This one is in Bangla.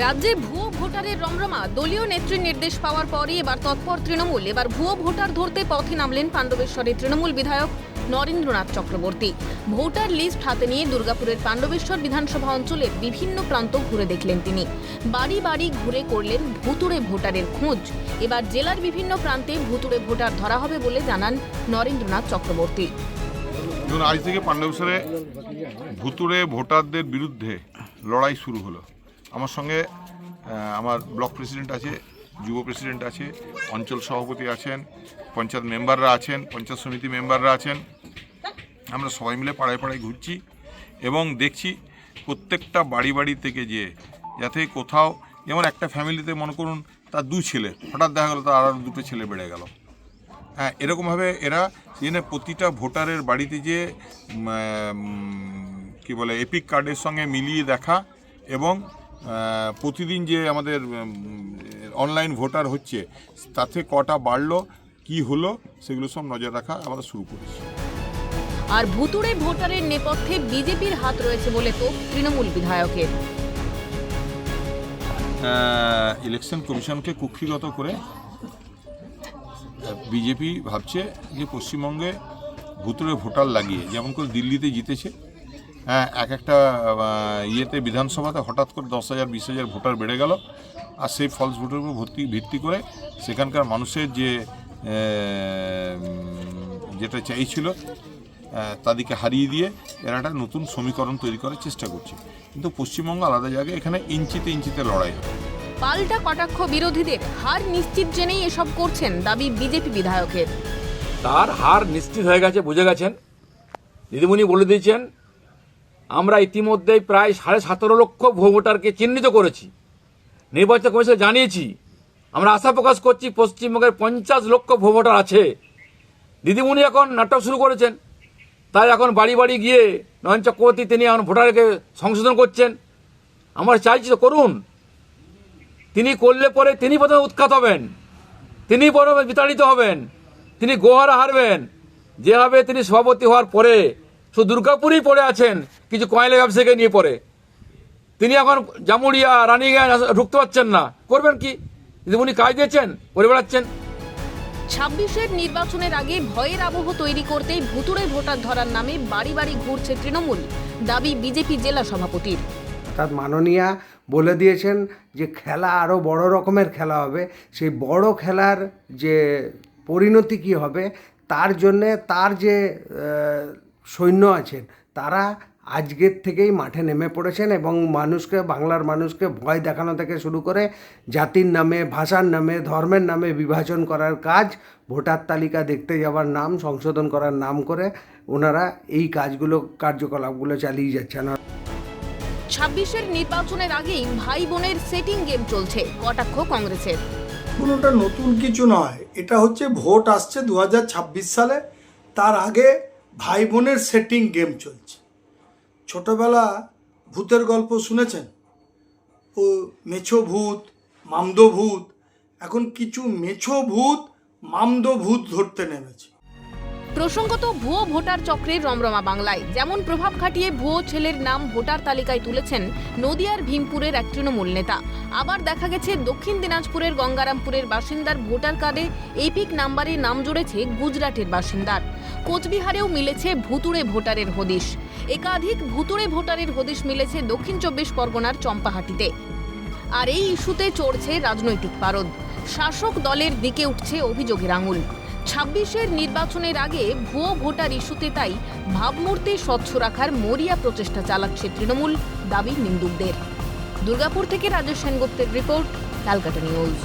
রাজ্যে ভুয়ো ভোটারের রমরমা। দলীয় নেত্রীর নির্দেশ পাওয়ার পরই এবার তৎপর তৃণমূল। এবার ভুয়ো ভোটার ধরতে পথে নামলেন পাণ্ডবেশ্বরের তৃণমূল বিধায়ক নরেন্দ্রনাথ চক্রবর্তী। ভোটার লিস্ট হাতে নিয়ে দুর্গাপুরের পাণ্ডবেশ্বর বিধানসভা অঞ্চলের বিভিন্ন প্রান্ত ঘুরে দেখলেন তিনি। বাড়ি বাড়ি ঘুরে করলেন ভুতুড়ে ভোটারের খোঁজ। এবার জেলার বিভিন্ন প্রান্তে ভুতুড়ে ভোটার ধরা হবে বলে জানান নরেন্দ্রনাথ চক্রবর্তী। আজ থেকে পাণ্ডবেশ্বরে ভুতুড়ে ভোটারদের বিরুদ্ধে লড়াই শুরু হলো। আমার সঙ্গে আমার ব্লক প্রেসিডেন্ট আছে, যুব প্রেসিডেন্ট আছে, অঞ্চল সভাপতি আছেন, পঞ্চায়েত মেম্বাররা আছেন, পঞ্চায়েত সমিতি মেম্বাররা আছেন। আমরা সবাই মিলে পাড়ায় পাড়ায় ঘুরছি এবং দেখছি প্রত্যেকটা বাড়ি বাড়ি থেকে যাতে কোথাও, যেমন একটা ফ্যামিলিতে মনে করুন তার 2 ছেলে, হঠাৎ দেখা গেলো তার আরও 2টো ছেলে বেড়ে গেল। হ্যাঁ, এরকমভাবে এরা প্রতিটা ভোটারের বাড়িতে কি বলে এপিক কার্ডের সঙ্গে মিলিয়ে দেখা এবং প্রতিদিন যে আমাদের অনলাইন ভোটার হচ্ছে তাতে কটা বাড়লো, কি হলো, সেগুলো সব নজর রাখা আমরা শুরু করেছি। আর ভুতুড়ে ভোটারের নেপথ্যে বিজেপির হাত রয়েছে বলে তো তৃণমূল বিধায়কের। ইলেকশন কমিশনকে কুক্ষিগত করে বিজেপি ভাবছে যে পশ্চিমবঙ্গে ভুতুড়ে ভোটার লাগিয়ে, যেমন করে দিল্লিতে জিতেছে, হ্যাঁ, একটা বিধানসভাতে হঠাৎ করে 10,000 20,000 ভোটার বেড়ে গেল। আর সেই ফলস ভোটের উপর ভিত্তি করে সেখানকার মানুষের যেটা চাইছিল তাদেরকে হারিয়ে দিয়ে এরা একটা নতুন সমীকরণ তৈরি করার চেষ্টা করছে। কিন্তু পশ্চিমবঙ্গ আলাদা জায়গায়, এখানে ইঞ্চিতে লড়াই হবে। পাল্টা কটাক্ষ বিরোধীদের। হার নিশ্চিত জেনেই এসব করছেন দাবি বিজেপি বিধায়কের। তার হার নিশ্চিত হয়ে গেছে, বুঝে গেছেন। দিদিমণি বলে দিয়েছেন, আমরা ইতিমধ্যেই প্রায় 17.5 লক্ষ ভুয়ো ভোটারকে চিহ্নিত করেছি, নির্বাচন কমিশনে জানিয়েছি। আমরা আশা প্রকাশ করছি পশ্চিমবঙ্গের 50 লক্ষ ভুয়ো ভোটার আছে। দিদিমণি এখন নাটক শুরু করেছেন, তাই এখন বাড়ি বাড়ি গিয়ে নয়ন চক্রবর্তী তিনি এখন ভোটারকে সংশোধন করছেন। আমরা চাইছি তো করুন, তিনি করলে পরে তিনি প্রথমে উৎখাত হবেন, তিনি প্রথমে বিতাড়িত হবেন, তিনি গোহারা হারবেন। যেভাবে তিনি সভাপতি হওয়ার পরে শুধু দুর্গাপুরেই পড়ে আছেন কিছু কয়লা ব্যবসায়ীকে নিয়ে পড়ে, তিনি এখন জামুড়িয়া রানীগঞ্জ ঢুকতে পারছেন না। করবেন কি? উনি কাজ দিয়েছেন, করে বেড়াচ্ছেন। 26-এর নির্বাচনের আগে ভয়ের আবহ তৈরি করতেই ভুতুড়ে ভোটার ধরার নামে বাড়ি বাড়ি ঘুরছে তৃণমূল, দাবি বিজেপি জেলা সভাপতির। অর্থাৎ মাননীয়া বলে দিয়েছেন যে খেলা আরও বড় রকমের খেলা হবে। সেই বড় খেলার যে পরিণতি কী হবে তার জন্যে তার যে সৈন্য আছেন তারা আজকের থেকেই মাঠে নেমে পড়েছেন এবং বাংলার মানুষকে ভয় দেখানো থেকে শুরু করে জাতির নামে, ভাষার নামে, ধর্মের নামে বিভাজন করার কাজ, ভোটার তালিকা দেখতে যাওয়ার নাম, সংশোধন করার নাম করে ওনারা এই কার্যকলাপগুলো চালিয়ে যাচ্ছেন। 26-এর নির্বাচনের আগেই ভাই বোনের সেটিং গেম চলছে, কটাক্ষ কংগ্রেসের। কোনোটা নতুন কিছু নয়, এটা হচ্ছে ভোট আসছে 2026 সালে, তার আগে ভাই বোনের সেটিং গেম চলছে। ছোটবেলা ভূতের গল্প শুনেছেন, ও মেছো ভূত, মামদো ভূত, এখন কিছু মেছো ভূত মামদো ভূত ধরতে নেমেছে। প্রসঙ্গত ভুয়ো ভোটার চক্রের রমরমা বাংলায়। যেমন প্রভাব খাটিয়ে ভুয়ো ছেলের নাম ভোটার তালিকায় তুলেছেন নদিয়ার ভীমপুরের এক তৃণমূল নেতা। আবার দেখা গেছে দক্ষিণ দিনাজপুরের গঙ্গারামপুরের বাসিন্দার ভোটার কার্ডে এপিক নাম্বারে নাম জুড়েছে গুজরাটের বাসিন্দার। কোচবিহারেও মিলেছে ভুতুড়ে ভোটারের হদিশ। একাধিক ভুতুড়ে ভোটারের হদিশ মিলেছে দক্ষিণ 24 পরগনার চম্পাহাটিতে। আর এই ইস্যুতে চড়ছে রাজনৈতিক পারদ। শাসক দলের দিকে উঠছে অভিযোগের আঙুল। 26-এর নির্বাচনের আগে ভুয়ো ভোটার ইস্যুতে তাই ভাবমূর্তি স্বচ্ছ রাখার মরিয়া প্রচেষ্টা চালাচ্ছে তৃণমূল, দাবি নিন্দুকদের। দুর্গাপুর থেকে রাজেশ সেনগুপ্তের রিপোর্ট, ক্যালকাটা নিউজ।